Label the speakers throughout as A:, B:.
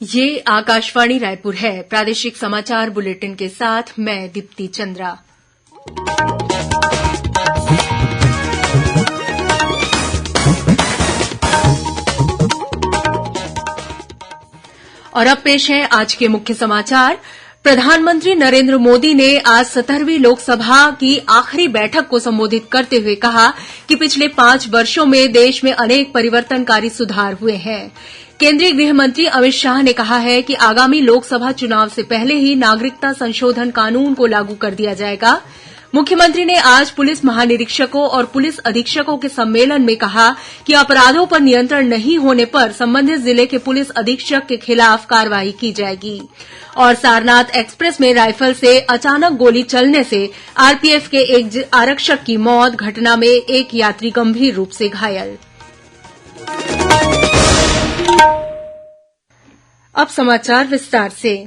A: ये आकाशवाणी रायपुर है। प्रादेशिक समाचार बुलेटिन के साथ मैं दीप्ति चंद्रा। और अब पेश है आज के मुख्य समाचार। प्रधानमंत्री नरेंद्र मोदी ने आज 17वीं लोकसभा की आखिरी बैठक को संबोधित करते हुए कहा कि पिछले 5 वर्षों में देश में अनेक परिवर्तनकारी सुधार हुए हैं। केंद्रीय गृह मंत्री अमित शाह ने कहा है कि आगामी लोकसभा चुनाव से पहले ही नागरिकता संशोधन कानून को लागू कर दिया जाएगा। मुख्यमंत्री ने आज पुलिस महानिरीक्षकों और पुलिस अधीक्षकों के सम्मेलन में कहा कि अपराधों पर नियंत्रण नहीं होने पर संबंधित जिले के पुलिस अधीक्षक के खिलाफ कार्रवाई की जाएगी। और सारनाथ एक्सप्रेस में राइफल से अचानक गोली चलने से आरपीएफ के एक आरक्षक की मौत, घटना में एक यात्री गंभीर रूप से घायल। अब समाचार विस्तार से।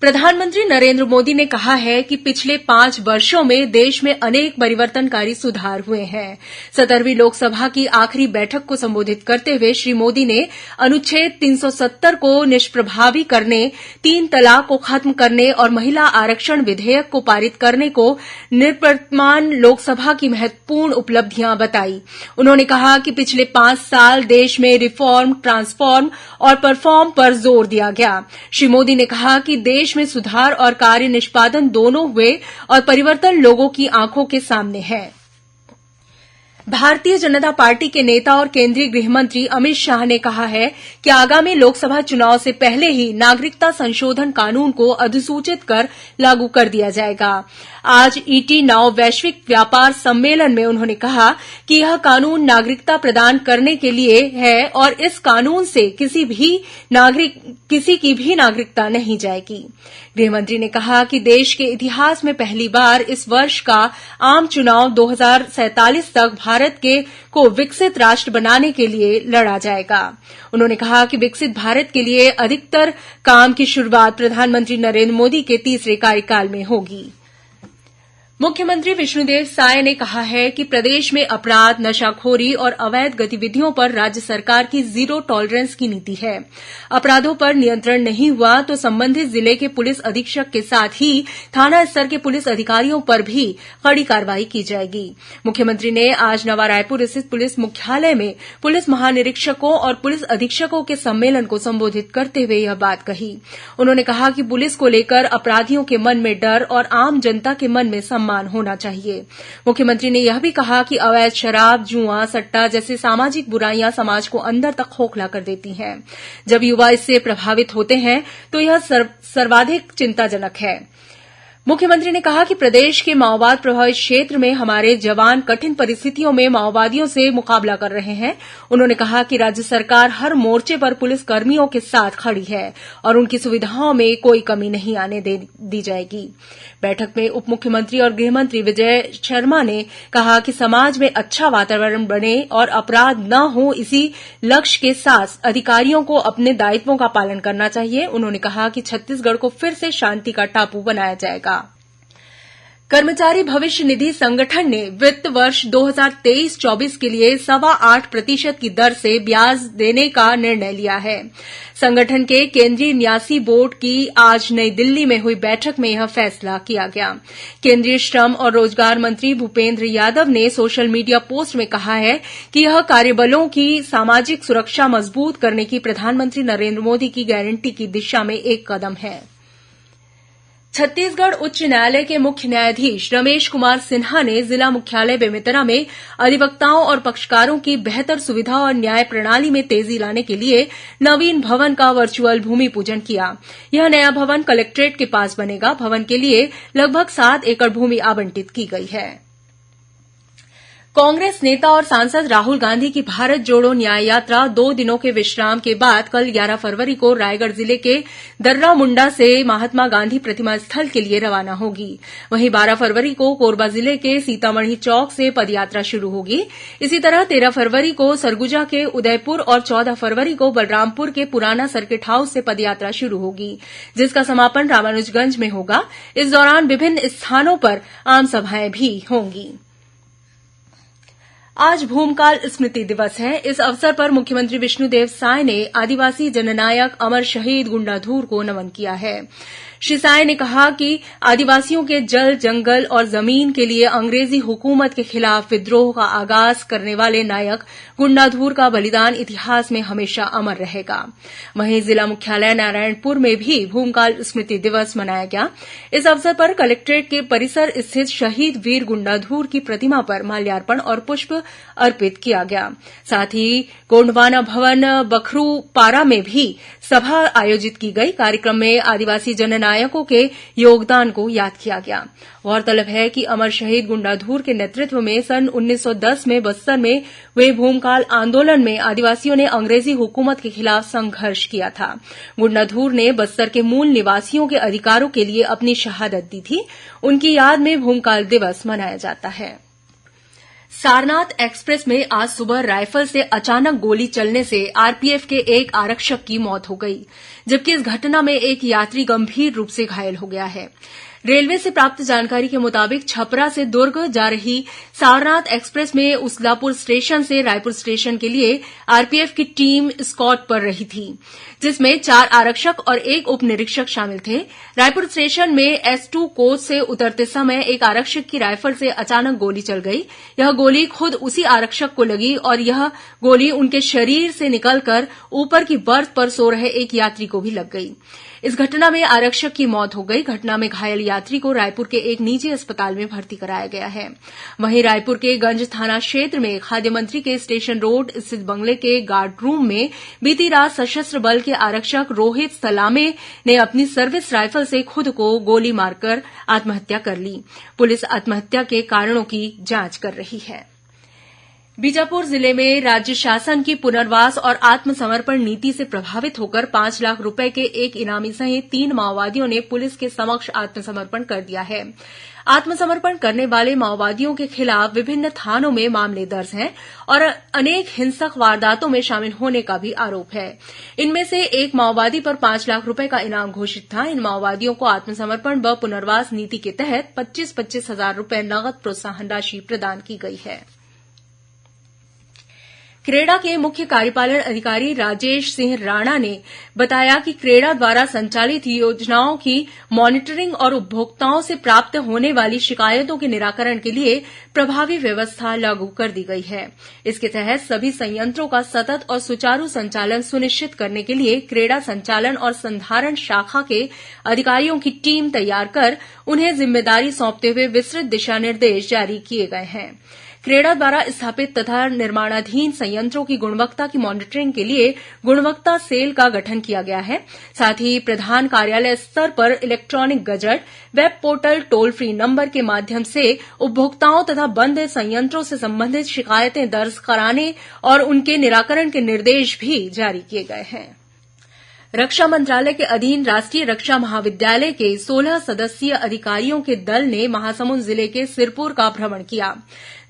A: प्रधानमंत्री नरेंद्र मोदी ने कहा है कि पिछले 5 वर्षों में देश में अनेक परिवर्तनकारी सुधार हुए हैं। 17वीं लोकसभा की आखिरी बैठक को संबोधित करते हुए श्री मोदी ने अनुच्छेद 370 को निष्प्रभावी करने, 3 तलाक को खत्म करने और महिला आरक्षण विधेयक को पारित करने को निवर्तमान लोकसभा की महत्वपूर्ण उपलब्धियां बताई। उन्होंने कहा कि पिछले 5 साल देश में रिफॉर्म, ट्रांसफॉर्म और परफॉर्म पर जोर दिया गया। श्री मोदी ने कहा कि देश में सुधार और कार्य निष्पादन दोनों हुए और परिवर्तन लोगों की आंखों के सामने है। भारतीय जनता पार्टी के नेता और केंद्रीय गृह मंत्री अमित शाह ने कहा है कि आगामी लोकसभा चुनाव से पहले ही नागरिकता संशोधन कानून को अधिसूचित कर लागू कर दिया जाएगा। आज ईटी नाउ वैश्विक व्यापार सम्मेलन में उन्होंने कहा कि यह कानून नागरिकता प्रदान करने के लिए है और इस कानून से किसी की भी नागरिकता नहीं जाएगी। गृहमंत्री ने कहा कि देश के इतिहास में पहली बार इस वर्ष का आम चुनाव 2047 तक भारत को विकसित राष्ट्र बनाने के लिए लड़ा जाएगा। उन्होंने कहा कि विकसित भारत के लिए अधिकतर काम की शुरुआत प्रधानमंत्री नरेंद्र मोदी के तीसरे कार्यकाल में होगी। मुख्यमंत्री विष्णुदेव साय ने कहा है कि प्रदेश में अपराध, नशाखोरी और अवैध गतिविधियों पर राज्य सरकार की जीरो टॉलरेंस की नीति है। अपराधों पर नियंत्रण नहीं हुआ तो संबंधित जिले के पुलिस अधीक्षक के साथ ही थाना स्तर के पुलिस अधिकारियों पर भी कड़ी कार्रवाई की जाएगी। मुख्यमंत्री ने आज नवा रायपुर स्थित पुलिस मुख्यालय में पुलिस महानिरीक्षकों और पुलिस अधीक्षकों के सम्मेलन को संबोधित करते हुए यह बात कही। उन्होंने कहा कि पुलिस को लेकर अपराधियों के मन में डर और आम जनता के मन में सम्मान होना चाहिए। मुख्यमंत्री ने यह भी कहा कि अवैध शराब, जुआ, सट्टा जैसे सामाजिक बुराइयां समाज को अंदर तक खोखला कर देती हैं। जब युवा इससे प्रभावित होते हैं तो यह सर्वाधिक चिंताजनक है। मुख्यमंत्री ने कहा कि प्रदेश के माओवाद प्रभावित क्षेत्र में हमारे जवान कठिन परिस्थितियों में माओवादियों से मुकाबला कर रहे हैं। उन्होंने कहा कि राज्य सरकार हर मोर्चे पर पुलिसकर्मियों के साथ खड़ी है और उनकी सुविधाओं में कोई कमी नहीं आने दी जाएगी। बैठक में उप मुख्यमंत्री और गृहमंत्री विजय शर्मा ने कहा कि समाज में अच्छा वातावरण बने और अपराध न हो, इसी लक्ष्य के साथ अधिकारियों को अपने दायित्वों का पालन करना चाहिए। उन्होंने कहा कि छत्तीसगढ़ को फिर से शांति का टापू बनाया जाएगा। कर्मचारी भविष्य निधि संगठन ने वित्त वर्ष 2023-24 के लिए 8.25% की दर से ब्याज देने का निर्णय लिया है। संगठन के केंद्रीय न्यासी बोर्ड की आज नई दिल्ली में हुई बैठक में यह फैसला किया गया। केंद्रीय श्रम और रोजगार मंत्री भूपेन्द्र यादव ने सोशल मीडिया पोस्ट में कहा है कि यह कार्यबलों की सामाजिक सुरक्षा मजबूत करने की प्रधानमंत्री नरेंद्र मोदी की गारंटी की दिशा में एक कदम है। छत्तीसगढ़ उच्च न्यायालय के मुख्य न्यायाधीश रमेश कुमार सिन्हा ने जिला मुख्यालय बेमेतरा में अधिवक्ताओं और पक्षकारों की बेहतर सुविधा और न्याय प्रणाली में तेजी लाने के लिए नवीन भवन का वर्चुअल भूमि पूजन किया। यह नया भवन कलेक्ट्रेट के पास बनेगा। भवन के लिए लगभग 7 एकड़ भूमि आवंटित की गई है। कांग्रेस नेता और सांसद राहुल गांधी की भारत जोड़ो न्याय यात्रा 2 दिनों के विश्राम के बाद कल 11 फरवरी को रायगढ़ जिले के दर्रा मुंडा से महात्मा गांधी प्रतिमा स्थल के लिए रवाना होगी। वहीं 12 फरवरी को कोरबा जिले के सीतामढ़ी चौक से पदयात्रा शुरू होगी। इसी तरह 13 फरवरी को सरगुजा के उदयपुर और 14 फरवरी को बलरामपुर के पुराना सर्किट हाउस से पदयात्रा शुरू होगी, जिसका समापन रामानुजगंज में होगा। इस दौरान विभिन्न स्थानों पर आमसभाएं भी होंगी। आज भूमकाल स्मृति दिवस है। इस अवसर पर मुख्यमंत्री विष्णुदेव साय ने आदिवासी जननायक अमर शहीद गुंडाधुर को नमन किया है। श्री साय ने कहा कि आदिवासियों के जल, जंगल और जमीन के लिए अंग्रेजी हुकूमत के खिलाफ विद्रोह का आगाज करने वाले नायक गुंडाधुर का बलिदान इतिहास में हमेशा अमर रहेगा। वहीं जिला मुख्यालय नारायणपुर में भी भूमकाल स्मृति दिवस मनाया गया। इस अवसर पर कलेक्ट्रेट के परिसर स्थित शहीद वीर गुंडाधुर की प्रतिमा पर माल्यार्पण और पुष्प अर्पित किया गया। साथ ही गोंडवाना भवन बखरूपारा में भी सभा आयोजित की गई। कार्यक्रम में आदिवासी जननायकों के योगदान को याद किया गया। गौरतलब है कि अमर शहीद गुंडाधुर के नेतृत्व में सन 1910 में बस्तर में हुए भूमकाल आंदोलन में आदिवासियों ने अंग्रेजी हुकूमत के खिलाफ संघर्ष किया था। गुंडाधुर ने बस्तर के मूल निवासियों के अधिकारों के लिए अपनी शहादत दी थी। उनकी याद में भूमकाल दिवस मनाया जाता है। सारनाथ एक्सप्रेस में आज सुबह राइफल से अचानक गोली चलने से आरपीएफ के एक आरक्षक की मौत हो गई, जबकि इस घटना में एक यात्री गंभीर रूप से घायल हो गया है। रेलवे से प्राप्त जानकारी के मुताबिक छपरा से दुर्ग जा रही सारनाथ एक्सप्रेस में उसलापुर स्टेशन से रायपुर स्टेशन के लिए आरपीएफ की टीम स्कॉट पर रही थी, जिसमें 4 आरक्षक और 1 उप निरीक्षक शामिल थे। रायपुर स्टेशन में S2 कोच से उतरते समय एक आरक्षक की राइफल से अचानक गोली चल गई। यह गोली खुद उसी आरक्षक को लगी और यह गोली उनके शरीर से निकलकर ऊपर की बर्थ पर सो रहे एक यात्री को भी लग गई। इस घटना में आरक्षक की मौत हो गई। घटना में घायल यात्री को रायपुर के एक निजी अस्पताल में भर्ती कराया गया है। वहीं रायपुर के गंज थाना क्षेत्र में खाद्य मंत्री के स्टेशन रोड स्थित बंगले के गार्ड रूम में बीती रात सशस्त्र बल के आरक्षक रोहित सलामे ने अपनी सर्विस राइफल से खुद को गोली मारकर आत्महत्या कर ली। पुलिस आत्महत्या के कारणों की जांच कर रही है। बीजापुर जिले में राज्य शासन की पुनर्वास और आत्मसमर्पण नीति से प्रभावित होकर 5 लाख रुपए के एक इनामी सहित 3 माओवादियों ने पुलिस के समक्ष आत्मसमर्पण कर दिया है। आत्मसमर्पण करने वाले माओवादियों के खिलाफ विभिन्न थानों में मामले दर्ज हैं और अनेक हिंसक वारदातों में शामिल होने का भी आरोप है। इनमें से एक माओवादी पर 5 लाख रुपए का इनाम घोषित था। इन माओवादियों को आत्मसमर्पण व पुनर्वास नीति के तहत 25-25 हजार रुपए नकद प्रोत्साहन राशि प्रदान की गई है। क्रेडा के मुख्य कार्यपालन अधिकारी राजेश सिंह राणा ने बताया कि क्रेडा द्वारा संचालित योजनाओं की मॉनिटरिंग और उपभोक्ताओं से प्राप्त होने वाली शिकायतों के निराकरण के लिए प्रभावी व्यवस्था लागू कर दी गई है। इसके तहत सभी संयंत्रों का सतत और सुचारू संचालन सुनिश्चित करने के लिए क्रेडा संचालन और संधारण शाखा के अधिकारियों की टीम तैयार कर उन्हें जिम्मेदारी सौंपते हुए विस्तृत दिशा निर्देश जारी किए गए हैं। क्रेडा द्वारा स्थापित तथा निर्माणाधीन संयंत्रों की गुणवत्ता की मॉनिटरिंग के लिए गुणवत्ता सेल का गठन किया गया है। साथ ही प्रधान कार्यालय स्तर पर electronic gazette, web portal, toll free number के माध्यम से उपभोक्ताओं तथा बंद संयंत्रों से संबंधित शिकायतें दर्ज कराने और उनके निराकरण के निर्देश भी जारी किए गए हैं। रक्षा मंत्रालय के अधीन राष्ट्रीय रक्षा महाविद्यालय के 16 सदस्यीय अधिकारियों के दल ने महासमुंद जिले के सिरपुर का भ्रमण किया।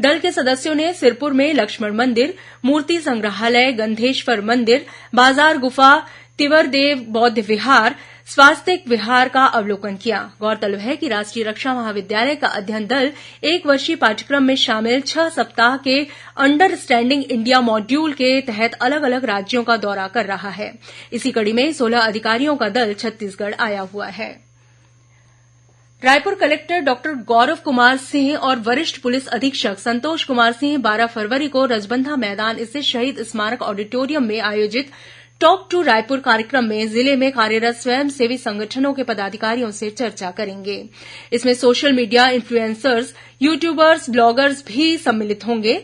A: दल के सदस्यों ने सिरपुर में लक्ष्मण मंदिर, मूर्ति संग्रहालय, गंधेश्वर मंदिर, बाजार गुफा, तिवरदेव बौद्ध विहार, स्वास्तिक विहार का अवलोकन किया। गौरतलब है कि राष्ट्रीय रक्षा महाविद्यालय का अध्ययन दल 1 वर्षीय पाठ्यक्रम में शामिल 6 सप्ताह के अंडरस्टैंडिंग इंडिया मॉड्यूल के तहत अलग अलग राज्यों का दौरा कर रहा है। इसी कड़ी में 16 अधिकारियों का दल छत्तीसगढ़ आया हुआ है। रायपुर कलेक्टर डॉक्टर गौरव कुमार सिंह और वरिष्ठ पुलिस अधीक्षक संतोष कुमार सिंह 12 फरवरी को रजबंधा मैदान स्थित शहीद स्मारक ऑडिटोरियम में आयोजित टॉक टू रायपुर कार्यक्रम में जिले में कार्यरत स्वयंसेवी संगठनों के पदाधिकारियों से चर्चा करेंगे। इसमें social media influencers, YouTubers, bloggers भी सम्मिलित होंगे।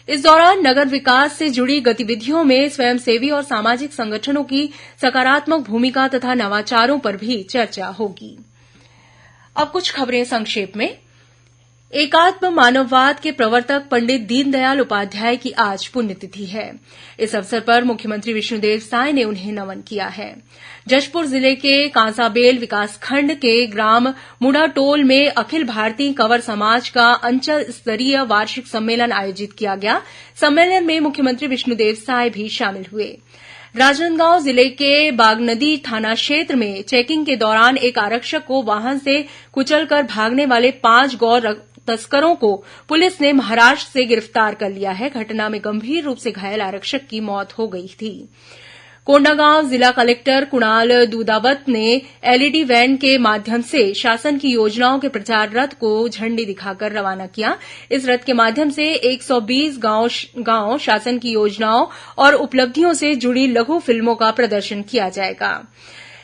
A: इस दौरान नगर विकास से जुड़ी गतिविधियों में स्वयंसेवी और सामाजिक संगठनों की सकारात्मक भूमिका तथा नवाचारों पर भी चर्चा होगी। अब कुछ खबरें संक्षेप में। एकात्म मानववाद के प्रवर्तक पंडित दीनदयाल उपाध्याय की आज पुण्यतिथि है। इस अवसर पर मुख्यमंत्री विष्णुदेव साय ने उन्हें नमन किया है। जशपुर जिले के कांसाबेल विकासखंड के ग्राम मुड़ाटोल में अखिल भारतीय कंवर समाज का अंचल स्तरीय वार्षिक सम्मेलन आयोजित किया गया। सम्मेलन में मुख्यमंत्री विष्णुदेव साय भी शामिल हुए। राजनांदगांव जिले के बागनदी थाना क्षेत्र में चेकिंग के दौरान एक आरक्षक को वाहन से कुचलकर भागने वाले 5 तस्करों को पुलिस ने महाराष्ट्र से गिरफ्तार कर लिया है। घटना में गंभीर रूप से घायल आरक्षक की मौत हो गई थी। कोंडागांव जिला कलेक्टर कुणाल दूदावत ने एलईडी वैन के माध्यम से शासन की योजनाओं के प्रचार रथ को झंडी दिखाकर रवाना किया। इस रथ के माध्यम से 120 गांव शासन की योजनाओं और उपलब्धियों से जुड़ी लघु फिल्मों का प्रदर्शन किया जाएगा।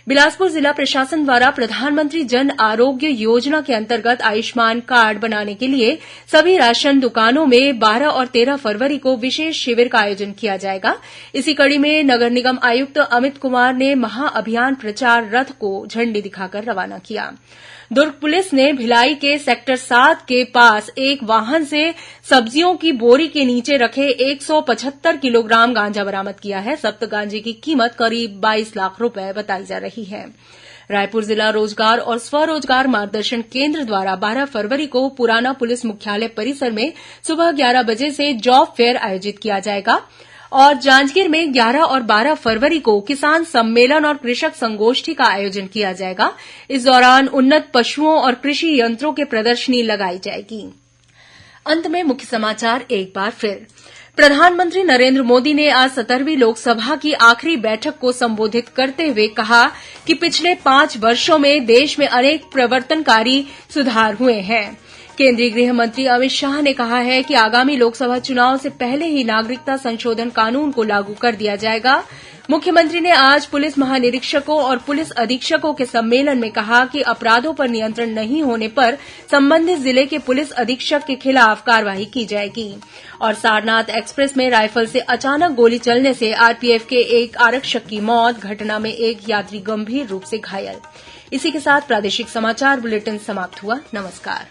A: बिलासपुर जिला प्रशासन द्वारा प्रधानमंत्री जन आरोग्य योजना के अंतर्गत आयुष्मान कार्ड बनाने के लिए सभी राशन दुकानों में 12 और 13 फरवरी को विशेष शिविर का आयोजन किया जाएगा। इसी कड़ी में नगर निगम आयुक्त अमित कुमार ने महाअभियान प्रचार रथ को झंडी दिखाकर रवाना किया। दुर्ग पुलिस ने भिलाई के सेक्टर 7 के पास एक वाहन से सब्जियों की बोरी के नीचे रखे 175 किलोग्राम गांजा बरामद किया है। जब्त गांजे की कीमत करीब 22 लाख रुपए बताई जा रही है। रायपुर जिला रोजगार और स्वरोजगार मार्गदर्शन केंद्र द्वारा 12 फरवरी को पुराना पुलिस मुख्यालय परिसर में सुबह 11 बजे से जॉब फेयर आयोजित किया जाएगा और जांजगीर में 11 और 12 फरवरी को किसान सम्मेलन और कृषक संगोष्ठी का आयोजन किया जाएगा। इस दौरान उन्नत पशुओं और कृषि यंत्रों की प्रदर्शनी लगाई जाएगी। अंत में मुख्य समाचार एक बार फिर। प्रधानमंत्री नरेंद्र मोदी ने आज 17वीं लोकसभा की आखिरी बैठक को संबोधित करते हुए कहा कि पिछले 5 वर्षों में देश में अनेक प्रवर्तनकारी सुधार हुए हैं। केंद्रीय गृह मंत्री अमित शाह ने कहा है कि आगामी लोकसभा चुनाव से पहले ही नागरिकता संशोधन कानून को लागू कर दिया जाएगा। मुख्यमंत्री ने आज पुलिस महानिरीक्षकों और पुलिस अधीक्षकों के सम्मेलन में कहा कि अपराधों पर नियंत्रण नहीं होने पर संबंधित जिले के पुलिस अधीक्षक के खिलाफ कार्रवाई की जाएगी। और सारनाथ एक्सप्रेस में राइफल से अचानक गोली चलने से आरपीएफ के एक आरक्षक की मौत, घटना में एक यात्री गंभीर रूप से घायल। इसी के साथ प्रादेशिक समाचार बुलेटिन समाप्त हुआ। नमस्कार।